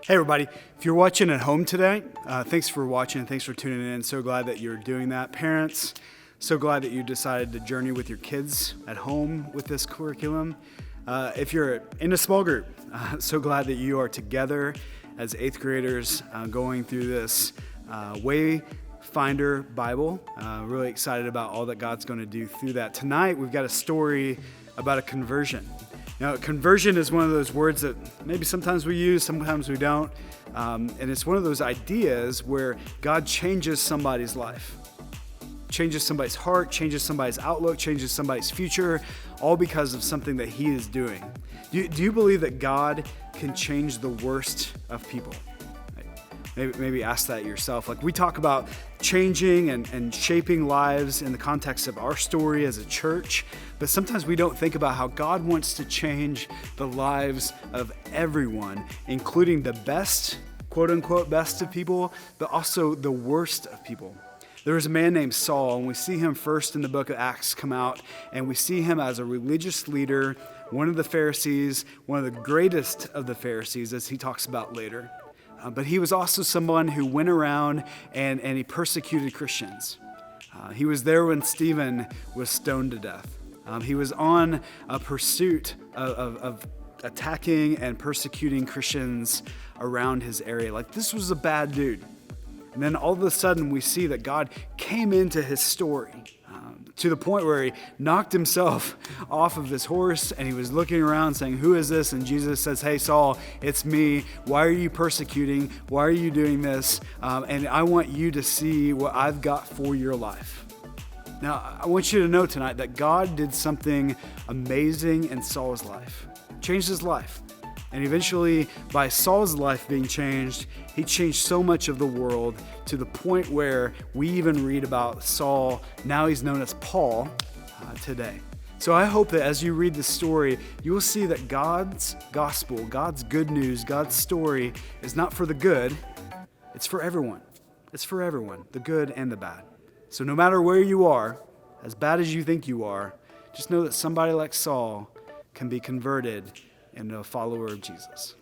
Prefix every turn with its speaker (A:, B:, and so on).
A: Hey everybody, if you're watching at home today, thanks for watching, thanks for tuning in. So glad that you're doing that. Parents, so glad that you decided to journey with your kids at home with this curriculum. If you're in a small group, so glad that you are together as 8th graders going through this Wayfinder Bible. Really excited about all that God's going to do through that. Tonight we've got a story about a conversion. Now, conversion is one of those words that maybe sometimes we use, sometimes we don't. And it's one of those ideas where God changes somebody's life, changes somebody's heart, changes somebody's outlook, changes somebody's future, all because of something that he is doing. Do you believe that God can change the worst of people? Maybe ask that yourself. Like, we talk about changing and shaping lives in the context of our story as a church, but sometimes we don't think about how God wants to change the lives of everyone, including the best, quote unquote, best of people, but also the worst of people. There was a man named Saul, and we see him first in the book of Acts come out, and we see him as a religious leader, one of the Pharisees, one of the greatest of the Pharisees, as he talks about later. But he was also someone who went around and he persecuted Christians. He was there when Stephen was stoned to death. He was on a pursuit of attacking and persecuting Christians around his area. Like, this was a bad dude. And then all of a sudden we see that God came into his story to the point where he knocked himself off of his horse and he was looking around saying, "Who is this?" And Jesus says, "Hey, Saul, it's me. Why are you persecuting? Why are you doing this? And I want you to see what I've got for your life." Now, I want you to know tonight that God did something amazing in Saul's life, changed his life. And eventually, by Saul's life being changed, he changed so much of the world to the point where we even read about Saul. Now he's known as Paul today. So I hope that as you read this story, you will see that God's gospel, God's good news, God's story is not for the good. It's for everyone. It's for everyone, the good and the bad. So no matter where you are, as bad as you think you are, just know that somebody like Saul can be converted into a follower of Jesus.